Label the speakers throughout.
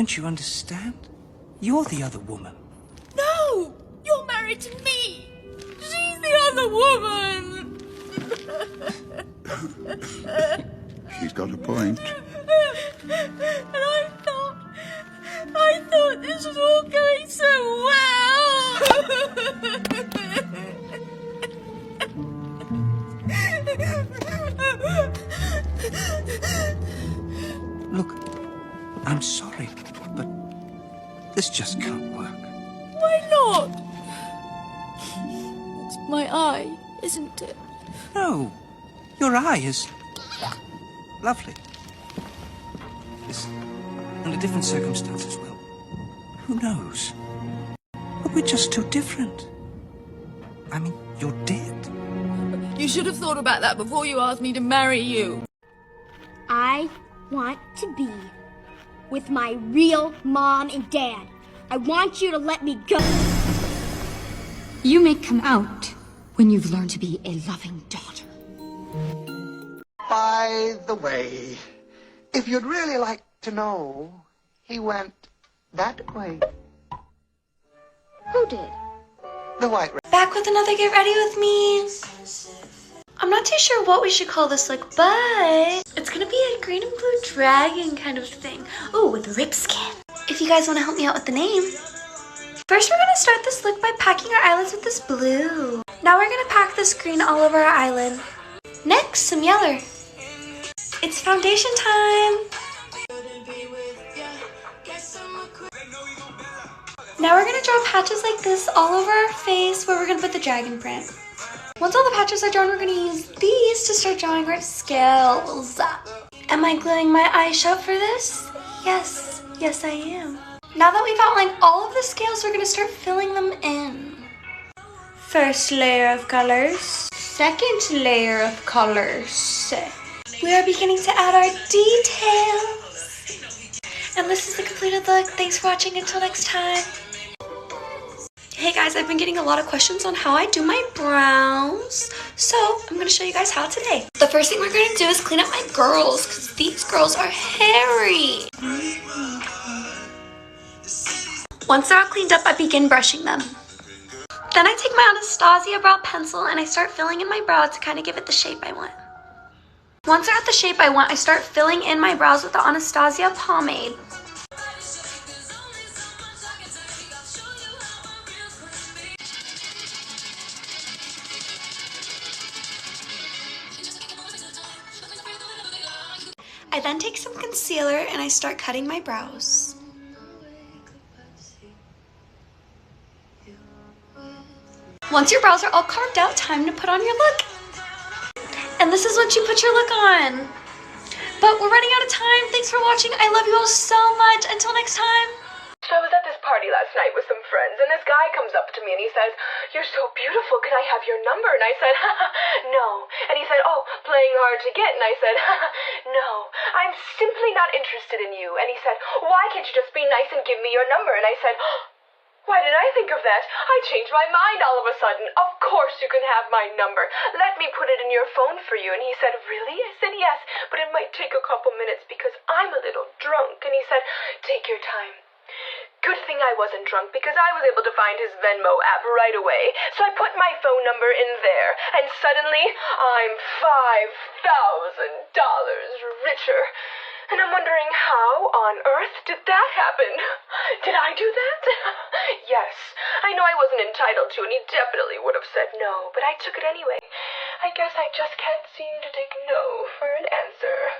Speaker 1: Don't you understand? You're the other woman.
Speaker 2: No! You're married to me! She's the other woman!
Speaker 3: She's got a point.
Speaker 2: And I thought this was all going so well!
Speaker 1: Look, I'm sorry, but this just can't work.
Speaker 2: Why not? It's my eye, isn't it?
Speaker 1: No, your eye is lovely. It's under different circumstances, well, who knows? But we're just too different. I mean, you're dead.
Speaker 2: You should have thought about that before you asked me to marry you.
Speaker 4: I want to be with my real mom and dad. I want you to let me go.
Speaker 5: You may come out when you've learned to be a loving daughter.
Speaker 6: By the way, if you'd really like to know, he went that way.
Speaker 4: Who did?
Speaker 6: The white
Speaker 7: Back with another Get Ready With Me. I'm not too sure what we should call this look, but it's gonna be a green and blue dragon kind of thing. Ooh, with rib skin. If you guys want to help me out with the name. First, we're gonna start this look by packing our eyelids with this blue. Now we're gonna pack this green all over our eyelid. Next, some yellow. It's foundation time. Now we're gonna draw patches like this all over our face where we're gonna put the dragon print. Once all the patches are drawn, we're gonna use these to start drawing our scales. Am I gluing my eye shut for this? Yes, yes I am. Now that we've outlined all of the scales, we're gonna start filling them in. First layer of colors, second layer of colors. We are beginning to add our details. And this is the completed look. Thanks for watching. Until next time. Hey guys, I've been getting a lot of questions on how I do my brows. So I'm gonna show you guys how today. The first thing we're gonna do is clean up my girls because these girls are hairy. Once they're all cleaned up, I begin brushing them. Then I take my Anastasia brow pencil and I start filling in my brow to kind of give it the shape I want. Once they're at the shape I want, I start filling in my brows with the Anastasia pomade. I then take some concealer and I start cutting my brows. Once your brows are all carved out, time to put on your look. And this is what you put your look on. But we're running out of time. Thanks for watching. I love you all so much. Until next time.
Speaker 8: So I was at this party last night with some friends, and this guy comes up to me and he says, "You're so beautiful, can I have your number?" And I said, "No." And he said, "Oh, playing hard to get." And I said, "No, I'm simply not interested in you." And he said, "Why can't you just be nice and give me your number?" And I said, "Why did I think of that? I changed my mind all of a sudden. Of course you can have my number. Let me put it in your phone for you." And he said, "Really?" I said, "Yes, but it might take a couple minutes because I'm a little drunk." And he said, "Take your time." Good thing I wasn't drunk because I was able to find his Venmo app right away. So I put my phone number in there and suddenly I'm $5,000 richer. And I'm wondering how on earth did that happen? Did I do that? Yes. I know I wasn't entitled to and he definitely would have said no, but I took it anyway. I guess I just can't seem to take no for an answer.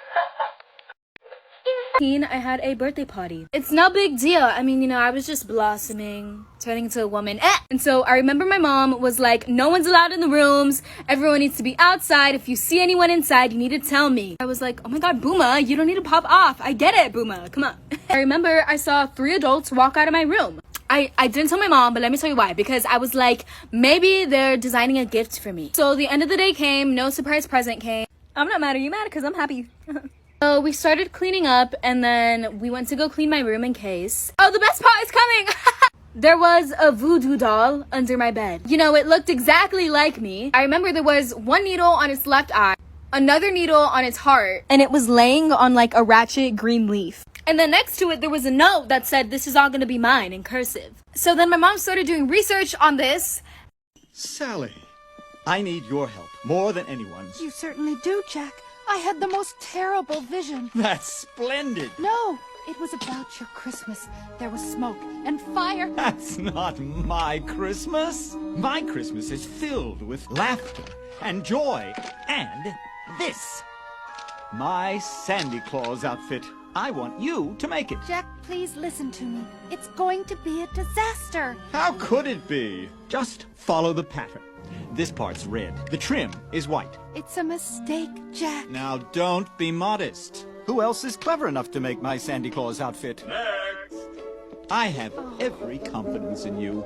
Speaker 9: I had a birthday party. It's no big deal. I mean, you know, I was just blossoming, turning into a woman. And so I remember my mom was like, "No one's allowed in the rooms. Everyone needs to be outside. If you see anyone inside, you need to tell me." I was like, "Oh my God, Booma, you don't need to pop off. I get it, Booma. Come on." I remember I saw 3 adults walk out of my room. I didn't tell my mom, but let me tell you why. Because I was like, maybe they're designing a gift for me. So the end of the day came. No surprise present came. I'm not mad. Are you mad? Because I'm happy. So we started cleaning up and then we went to go clean my room in case. Oh, the best part is coming! There was a voodoo doll under my bed. You know, it looked exactly like me. I remember there was one needle on its left eye, another needle on its heart, and it was laying on like a ratchet green leaf. And then next to it, there was a note that said, "This is all gonna be mine," in cursive. So then my mom started doing research on this.
Speaker 10: Sally, I need your help more than anyone's.
Speaker 11: You certainly do, Jack. I had the most terrible vision.
Speaker 10: That's splendid.
Speaker 11: No, it was about your Christmas. There was smoke and fire.
Speaker 10: That's not my Christmas. My Christmas is filled with laughter and joy and this. My Sandy Claus outfit. I want you to make it.
Speaker 11: Jack, please listen to me. It's going to be a disaster.
Speaker 10: How could it be? Just follow the pattern. This part's red. The trim is white.
Speaker 11: It's a mistake, Jack.
Speaker 10: Now don't be modest. Who else is clever enough to make my Sandy Claus outfit? Next! I have every confidence in you.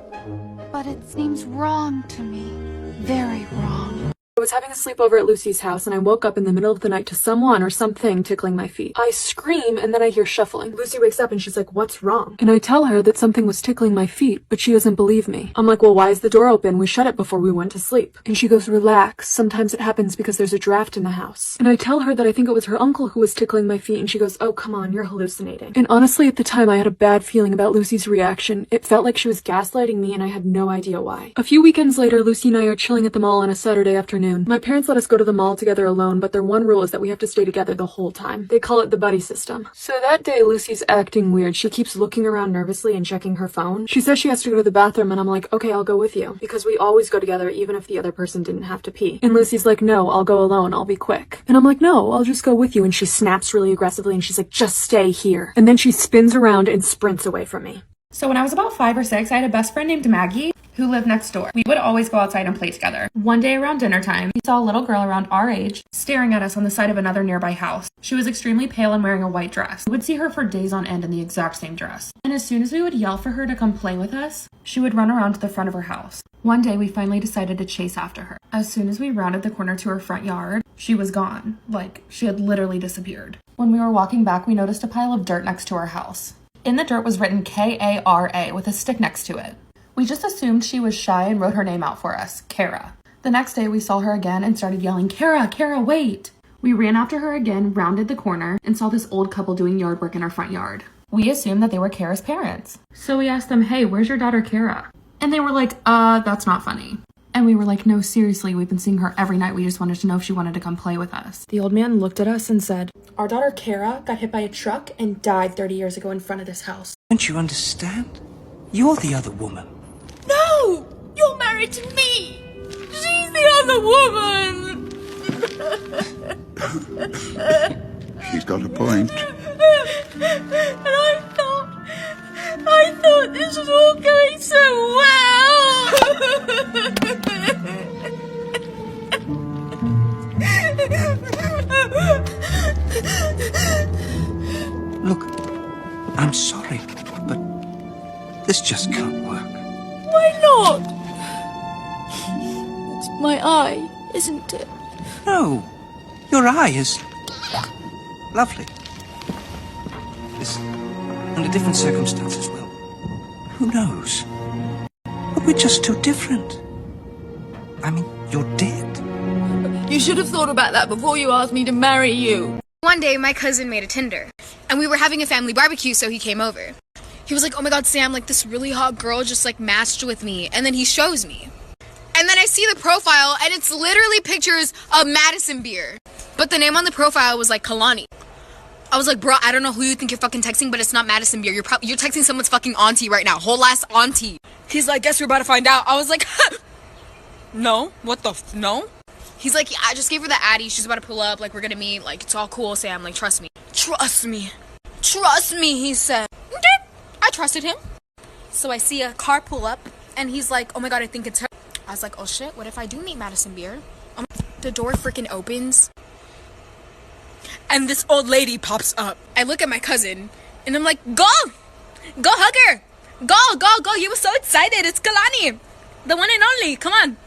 Speaker 11: But it seems wrong to me. Very wrong.
Speaker 12: I was having a sleepover at Lucy's house, and I woke up in the middle of the night to someone or something tickling my feet. I scream, and then I hear shuffling. Lucy wakes up, and she's like, "What's wrong?" And I tell her that something was tickling my feet, but she doesn't believe me. I'm like, "Well, why is the door open? We shut it before we went to sleep." And she goes, "Relax. Sometimes it happens because there's a draft in the house." And I tell her that I think it was her uncle who was tickling my feet, and she goes, "Oh, come on, you're hallucinating." And honestly, at the time, I had a bad feeling about Lucy's reaction. It felt like she was gaslighting me, and I had no idea why. A few weekends later, Lucy and I are chilling at the mall on a Saturday afternoon. My parents let us go to the mall together alone, but their one rule is that we have to stay together the whole time. They call it the buddy system. So that day, Lucy's acting weird. She keeps looking around nervously and checking her phone. She says she has to go to the bathroom, and I'm like, "Okay, I'll go with you," because we always go together even if the other person didn't have to pee. And Lucy's like, "No, I'll go alone. I'll be quick." And I'm like, "No, I'll just go with you." And she snaps really aggressively, and she's like, "Just stay here." And then she spins around and sprints away from me.
Speaker 13: So when I was about 5 or 6, I had a best friend named Maggie who lived next door. We would always go outside and play together. One day around dinner time, we saw a little girl around our age staring at us on the side of another nearby house. She was extremely pale and wearing a white dress. We would see her for days on end in the exact same dress. And as soon as we would yell for her to come play with us, she would run around to the front of her house. One day, we finally decided to chase after her. As soon as we rounded the corner to her front yard, she was gone. Like, she had literally disappeared. When we were walking back, we noticed a pile of dirt next to our house. In the dirt was written K-A-R-A with a stick next to it. We just assumed she was shy and wrote her name out for us, Kara. The next day we saw her again and started yelling, "Kara, Kara, wait!" We ran after her again, rounded the corner, and saw this old couple doing yard work in our front yard. We assumed that they were Kara's parents. So we asked them, "Hey, where's your daughter Kara?" And they were like, that's not funny. And we were like, "No, seriously, we've been seeing her every night. We just wanted to know if she wanted to come play with us." The old man looked at us and said, "Our daughter Kara got hit by a truck and died 30 years ago in front of this house."
Speaker 1: Don't you understand? You're the other woman.
Speaker 2: No! You're married to me! She's the other woman!
Speaker 3: She's got a point.
Speaker 2: And I thought this was all going so well!
Speaker 1: Look, I'm sorry, but this just can't work.
Speaker 2: Why not? It's my eye, isn't it?
Speaker 1: No, your eye is lovely. This, under different circumstances, well, who knows? But we're just too different. I mean, you're dead.
Speaker 2: You should have thought about that before you asked me to marry you.
Speaker 9: One day, my cousin made a Tinder, and we were having a family barbecue, so he came over. He was like, "Oh my god, Sam, like this really hot girl just like matched with me." And then he shows me. And then I see the profile, and it's literally pictures of Madison beer. But the name on the profile was like Kalani. I was like, "Bro, I don't know who you think you're fucking texting, but it's not Madison beer. You're texting someone's fucking auntie right now. Whole ass auntie." He's like, "Guess we're about to find out." I was like, "No, what the no?" He's like, "Yeah, I just gave her the Addy. She's about to pull up. Like, we're gonna meet. Like, it's all cool, Sam. Like, trust me." Trust me. Trust me, he said. I trusted him. So I see a car pull up, and he's like, "Oh my god, I think it's her." I was like, "Oh shit, what if I do meet Madison Beer?" The door freaking opens, and this old lady pops up. I look at my cousin, and I'm like, Go hug her. Go. He was so excited. It's Kalani, the one and only. Come on."